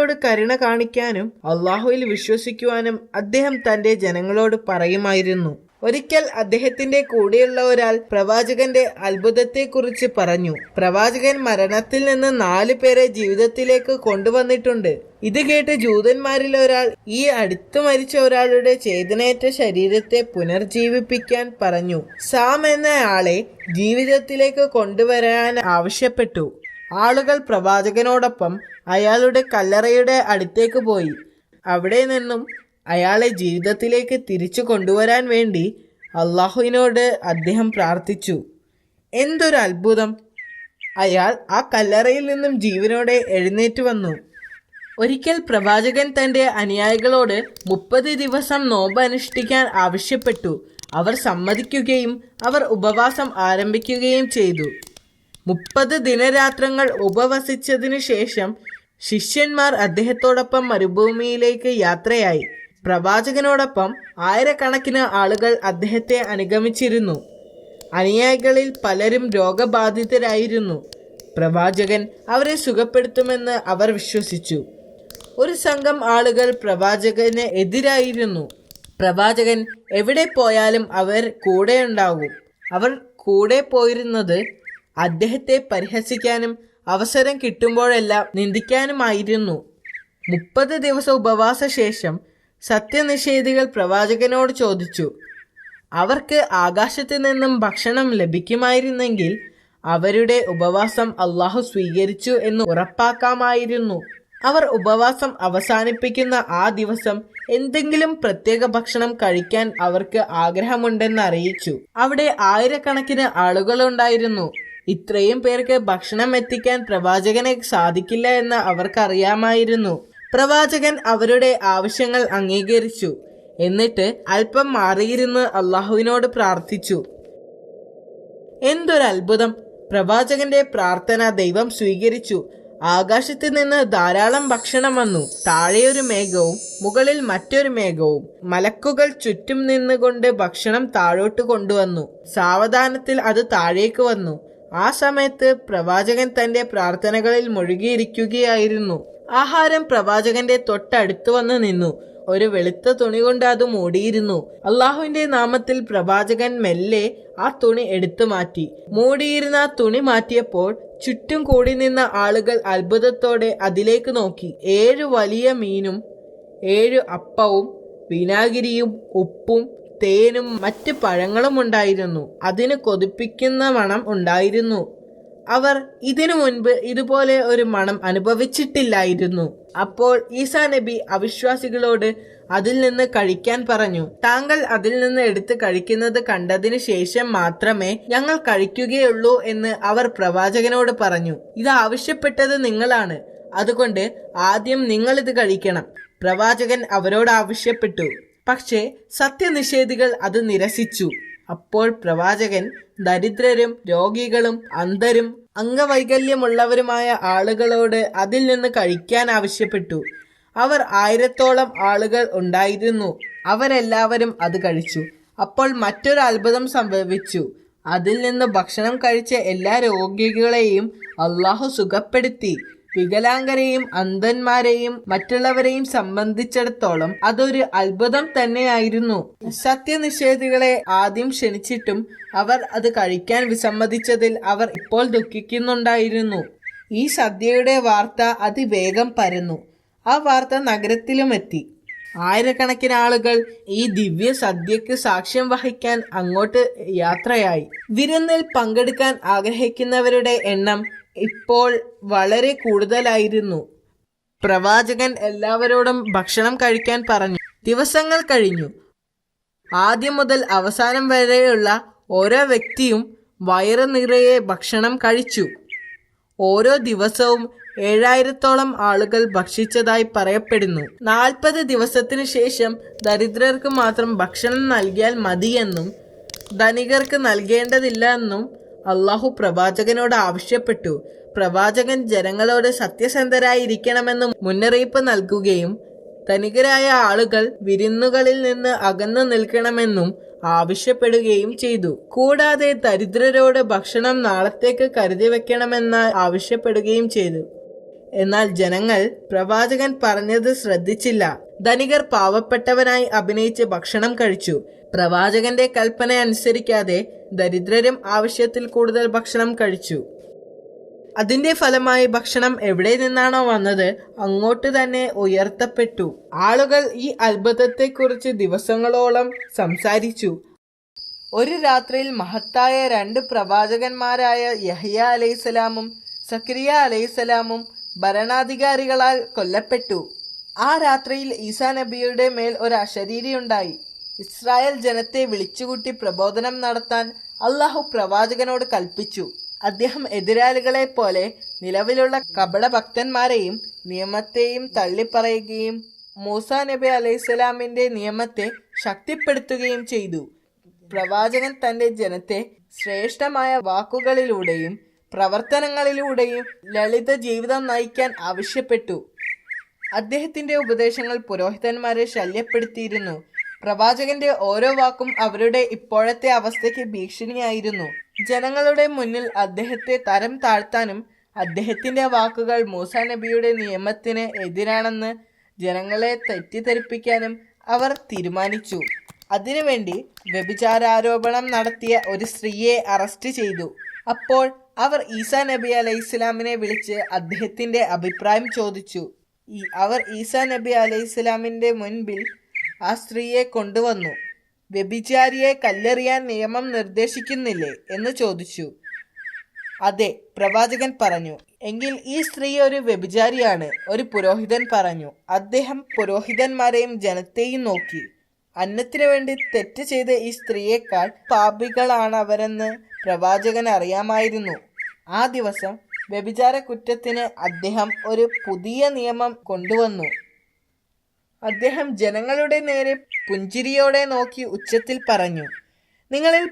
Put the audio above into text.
ജനങ്ങളോട് കരുണ കാണിക്കാനും അള്ളാഹുവിൽ വിശ്വസിക്കുവാനും അദ്ദേഹം തന്റെ ജനങ്ങളോട് പറയുമായിരുന്നു. ഒരിക്കൽ അദ്ദേഹത്തിന്റെ കൂടെയുള്ള ഒരാൾ പ്രവാചകന്റെ അത്ഭുതത്തെക്കുറിച്ച് പറഞ്ഞു. പ്രവാചകൻ മരണത്തിൽ നിന്ന് 4 പേരെ ജീവിതത്തിലേക്ക് കൊണ്ടുവന്നിട്ടുണ്ട്. ഇത് കേട്ട് ജൂതന്മാരിൽ ഒരാൾ ഈ അടുത്ത് മരിച്ച ഒരാളുടെ ചേതനയേറ്റ ശരീരത്തെ പുനർജീവിപ്പിക്കാൻ പറഞ്ഞു. സാം എന്നയാളെ ജീവിതത്തിലേക്ക് കൊണ്ടുവരാൻ ആവശ്യപ്പെട്ടു. ആളുകൾ പ്രവാചകനോടൊപ്പം അയാളുടെ കല്ലറയുടെ അടുത്തേക്ക് പോയി. അവിടെ നിന്നും അയാളെ ജീവിതത്തിലേക്ക് തിരിച്ചു കൊണ്ടുവരാൻ വേണ്ടി അള്ളാഹുവിനോട് അദ്ദേഹം പ്രാർത്ഥിച്ചു. എന്തൊരു അത്ഭുതം! അയാൾ ആ കല്ലറയിൽ നിന്നും ജീവനോടെ എഴുന്നേറ്റ് വന്നു. ഒരിക്കൽ പ്രവാചകൻ തന്റെ അനുയായികളോട് 30 ദിവസം നോമ്പ് അനുഷ്ഠിക്കാൻ ആവശ്യപ്പെട്ടു. അവർ സമ്മതിക്കുകയും അവർ ഉപവാസം ആരംഭിക്കുകയും ചെയ്തു. 30 ദിനരാത്രങ്ങൾ ഉപവസിച്ചതിനു ശേഷം ശിഷ്യന്മാർ അദ്ദേഹത്തോടൊപ്പം മരുഭൂമിയിലേക്ക് യാത്രയായി. പ്രവാചകനോടൊപ്പം ആയിരക്കണക്കിന് ആളുകൾ അദ്ദേഹത്തെ അനുഗമിച്ചിരുന്നു. അനുയായികളിൽ പലരും രോഗബാധിതരായിരുന്നു. പ്രവാചകൻ അവരെ സുഖപ്പെടുത്തുമെന്ന് അവർ വിശ്വസിച്ചു. ഒരു സംഘം ആളുകൾ പ്രവാചകന് എതിരായിരുന്നു. പ്രവാചകൻ എവിടെ പോയാലും അവർ കൂടെയുണ്ടാകും. അവർ കൂടെ പോയിരുന്നത് അദ്ദേഹത്തെ പരിഹസിക്കാനും അവസരം കിട്ടുമ്പോഴെല്ലാം നിന്ദിക്കാനുമായിരുന്നു. 30 ദിവസ ഉപവാസ ശേഷം സത്യനിഷേധികൾ പ്രവാചകനോട് ചോദിച്ചു. അവർക്ക് ആകാശത്ത് നിന്നും ഭക്ഷണം ലഭിക്കുമായിരുന്നെങ്കിൽ അവരുടെ ഉപവാസം അള്ളാഹു സ്വീകരിച്ചു എന്ന് ഉറപ്പാക്കാമായിരുന്നു. അവർ ഉപവാസം അവസാനിപ്പിക്കുന്ന ആ ദിവസം എന്തെങ്കിലും പ്രത്യേക ഭക്ഷണം കഴിക്കാൻ അവർക്ക് ആഗ്രഹമുണ്ടെന്ന് അറിയിച്ചു. അവിടെ ആയിരക്കണക്കിന് ആളുകളുണ്ടായിരുന്നു. ഇത്രയും പേർക്ക് ഭക്ഷണം എത്തിക്കാൻ പ്രവാചകനെ സാധിക്കില്ല എന്ന് അവർക്കറിയാമായിരുന്നു. പ്രവാചകൻ അവരുടെ ആവശ്യങ്ങൾ അംഗീകരിച്ചു. എന്നിട്ട് അല്പം മാറിയിരുന്ന് അള്ളാഹുവിനോട് പ്രാർത്ഥിച്ചു. എന്തൊരു അത്ഭുതം! പ്രവാചകന്റെ പ്രാർത്ഥന ദൈവം സ്വീകരിച്ചു. ആകാശത്ത് നിന്ന് ധാരാളം ഭക്ഷണം വന്നു. താഴെയൊരു മേഘവും മുകളിൽ മറ്റൊരു മേഘവും. മലക്കുകൾ ചുറ്റും നിന്നുകൊണ്ട് ഭക്ഷണം താഴോട്ട് കൊണ്ടുവന്നു. സാവധാനത്തിൽ അത് താഴേക്ക് വന്നു. ആ സമയത്ത് പ്രവാചകൻ തന്റെ പ്രാർത്ഥനകളിൽ മുഴുകിയിരിക്കുകയായിരുന്നു. ആഹാരം പ്രവാചകന്റെ തൊട്ടടുത്ത് വന്ന് നിന്നു. ഒരു വെളുത്ത തുണി കൊണ്ട് അത് മൂടിയിരുന്നു. അള്ളാഹുവിന്റെ നാമത്തിൽ പ്രവാചകൻ മെല്ലെ ആ തുണി എടുത്തു മാറ്റി. മൂടിയിരുന്ന ആ തുണി മാറ്റിയപ്പോൾ ചുറ്റും കൂടി നിന്ന ആളുകൾ അത്ഭുതത്തോടെ അതിലേക്ക് നോക്കി. 7 വലിയ മീനും 7 അപ്പവും വിനാഗിരിയും ഉപ്പും തേനും മറ്റ് പഴങ്ങളും ഉണ്ടായിരുന്നു. അതിന് കൊതിപ്പിക്കുന്ന മണം ഉണ്ടായിരുന്നു. അവർ ഇതിനു മുൻപ് ഇതുപോലെ ഒരു മണം അനുഭവിച്ചിട്ടില്ലായിരുന്നു. അപ്പോൾ ഈസാ നബി അവിശ്വാസികളോട് അതിൽ നിന്ന് കഴിക്കാൻ പറഞ്ഞു. താങ്കൾ അതിൽ നിന്ന് എടുത്ത് കഴിക്കുന്നത് കണ്ടതിന് ശേഷം മാത്രമേ ഞങ്ങൾ കഴിക്കുകയുള്ളൂ എന്ന് അവർ പ്രവാചകനോട് പറഞ്ഞു. ഇത് ആവശ്യപ്പെട്ടത് നിങ്ങളാണ്, അതുകൊണ്ട് ആദ്യം നിങ്ങളിത് കഴിക്കണം, പ്രവാചകൻ അവരോട് ആവശ്യപ്പെട്ടു. പക്ഷേ സത്യനിഷേധികൾ അത് നിരസിച്ചു. അപ്പോൾ പ്രവാചകൻ ദരിദ്രരും രോഗികളും അന്ധരും അംഗവൈകല്യമുള്ളവരുമായ ആളുകളോട് അതിൽ നിന്ന് കഴിക്കാൻ ആവശ്യപ്പെട്ടു. അവർ 1000-ഓളം ആളുകൾ ഉണ്ടായിരുന്നു. അവരെല്ലാവരും അത് കഴിച്ചു. അപ്പോൾ മറ്റൊരു അത്ഭുതം സംഭവിച്ചു. അതിൽ നിന്ന് ഭക്ഷണം കഴിച്ച എല്ലാ രോഗികളെയും അള്ളാഹു സുഖപ്പെടുത്തി. വികലാംഗരെയും അന്ധന്മാരെയും മറ്റുള്ളവരെയും സംബന്ധിച്ചിടത്തോളം അതൊരു അത്ഭുതം തന്നെയായിരുന്നു. സത്യനിഷേധികളെ ആദ്യം ക്ഷണിച്ചിട്ടും അവർ അത് കഴിക്കാൻ വിസമ്മതിച്ചതിൽ അവർ ഇപ്പോൾ ദുഃഖിക്കുന്നുണ്ടായിരുന്നു. ഈ സദ്യയുടെ വാർത്ത അതിവേഗം പരന്നു. ആ വാർത്ത നഗരത്തിലും എത്തി. ആയിരക്കണക്കിന് ആളുകൾ ഈ ദിവ്യ സദ്യക്ക് സാക്ഷ്യം വഹിക്കാൻ അങ്ങോട്ട് യാത്രയായി. വിരുന്നിൽ പങ്കെടുക്കാൻ ആഗ്രഹിക്കുന്നവരുടെ എണ്ണം ഇപ്പോൾ വളരെ കൂടുതലായിരുന്നു. പ്രവാചകൻ എല്ലാവരോടും ഭക്ഷണം കഴിക്കാൻ പറഞ്ഞു. ദിവസങ്ങൾ കഴിഞ്ഞു. ആദ്യം മുതൽ അവസാനം വരെയുള്ള ഓരോ വ്യക്തിയും വയറ് നിറയെ ഭക്ഷണം കഴിച്ചു. ഓരോ ദിവസവും 7000-ഓളം ആളുകൾ ഭക്ഷിച്ചതായി പറയപ്പെടുന്നു. 40 ദിവസത്തിനു ശേഷം ദരിദ്രർക്ക് മാത്രം ഭക്ഷണം നൽകിയാൽ മതിയെന്നും ധനികർക്ക് നൽകേണ്ടതില്ല എന്നും അള്ളാഹു പ്രവാചകനോട് ആവശ്യപ്പെട്ടു. പ്രവാചകൻ ജനങ്ങളോട് സത്യസന്ധരായിരിക്കണമെന്ന് മുന്നറിയിപ്പ് നൽകുകയും ധനികരായ ആളുകൾ വിരുന്നുകളിൽ നിന്ന് അകന്നു നിൽക്കണമെന്നും ആവശ്യപ്പെടുകയും ചെയ്തു. കൂടാതെ ദരിദ്രരോട് ഭക്ഷണം നാളത്തേക്ക് കരുതി വെക്കണമെന്ന് ആവശ്യപ്പെടുകയും ചെയ്തു. എന്നാൽ ജനങ്ങൾ പ്രവാചകൻ പറഞ്ഞത് ശ്രദ്ധിച്ചില്ല. ധനികർ പാവപ്പെട്ടവനായി അഭിനയിച്ച് ഭക്ഷണം കഴിച്ചു. പ്രവാചകന്റെ കൽപ്പന അനുസരിക്കാതെ ദരിദ്രരും ആവശ്യത്തിൽ കൂടുതൽ ഭക്ഷണം കഴിച്ചു. അതിന്റെ ഫലമായി ഭക്ഷണം എവിടെ നിന്നാണോ വന്നത് അങ്ങോട്ട് തന്നെ ഉയർത്തപ്പെട്ടു. ആളുകൾ ഈ അത്ഭുതത്തെക്കുറിച്ച് ദിവസങ്ങളോളം സംസാരിച്ചു. ഒരു രാത്രിയിൽ മഹത്തായ 2 പ്രവാചകന്മാരായ യഹ്യ അലൈഹിസ്സലാമും സക്കരിയ അലൈഹിസ്സലാമും ഭരണാധികാരികളാൽ കൊല്ലപ്പെട്ടു. ആ രാത്രിയിൽ ഈസാ നബിയുടെ മേൽ ഒരു അശരീരിയുണ്ടായി. ഇസ്രായേൽ ജനത്തെ വിളിച്ചുകൂട്ടി പ്രബോധനം നടത്താൻ അള്ളാഹു പ്രവാചകനോട് കൽപ്പിച്ചു. അദ്ദേഹം എതിരാളികളെ പോലെ നിലവിലുള്ള കപടഭക്തന്മാരെയും നിയമത്തെയും തള്ളിപ്പറയുകയും മൂസാ നബി അലൈഹിസ്സലാമിന്റെ നിയമത്തെ ശക്തിപ്പെടുത്തുകയും ചെയ്തു. പ്രവാചകൻ തന്റെ ജനത്തെ ശ്രേഷ്ഠമായ വാക്കുകളിലൂടെയും പ്രവർത്തനങ്ങളിലൂടെയും ലളിത ജീവിതം നയിക്കാൻ ആവശ്യപ്പെട്ടു. അദ്ദേഹത്തിന്റെ ഉപദേശങ്ങൾ പുരോഹിതന്മാരെ ശല്യപ്പെടുത്തിയിരുന്നു. പ്രവാചകന്റെ ഓരോ വാക്കും അവരുടെ ഇപ്പോഴത്തെ അവസ്ഥയ്ക്ക് ഭീഷണിയായിരുന്നു. ജനങ്ങളുടെ മുന്നിൽ അദ്ദേഹത്തെ തരം താഴ്ത്താനും അദ്ദേഹത്തിന്റെ വാക്കുകൾ മൂസാ നബിയുടെ നിയമത്തിന് എതിരാണെന്ന് ജനങ്ങളെ തെറ്റിദ്ധരിപ്പിക്കാനും അവർ തീരുമാനിച്ചു. അതിനുവേണ്ടി വ്യഭിചാരാരോപണം നടത്തിയ ഒരു സ്ത്രീയെ അറസ്റ്റ് ചെയ്തു. അപ്പോൾ അവർ ഈസാ നബി അലൈഹിസ്സലാമിനെ വിളിച്ച് അദ്ദേഹത്തിന്റെ അഭിപ്രായം ചോദിച്ചു. അവർ ഈസാ നബി അലൈഹിസ്സലാമിന്റെ മുൻപിൽ ആ സ്ത്രീയെ കൊണ്ടുവന്നു. വ്യഭിചാരിയെ കല്ലെറിയാൻ നിയമം നിർദ്ദേശിക്കുന്നില്ലേ എന്ന് ചോദിച്ചു. അതെ, പ്രവാചകൻ പറഞ്ഞു. എങ്കിൽ ഈ സ്ത്രീ ഒരു വ്യഭിചാരിയാണ്, ഒരു പുരോഹിതൻ പറഞ്ഞു. അദ്ദേഹം പുരോഹിതന്മാരെയും ജനത്തെയും നോക്കി. അന്നത്തിനു വേണ്ടി തെറ്റ് ചെയ്ത ഈ സ്ത്രീയേക്കാൾ പാപികളാണവരെന്ന് പ്രവാചകൻ അറിയാമായിരുന്നു. ആ ദിവസം വ്യഭിചാര കുറ്റത്തിന് അദ്ദേഹം ഒരു പുതിയ നിയമം കൊണ്ടുവന്നു. അദ്ദേഹം ജനങ്ങളുടെ നേരെ പുഞ്ചിരിയോടെ നോക്കി ഉച്ചത്തിൽ പറഞ്ഞു, നിങ്ങളിൽ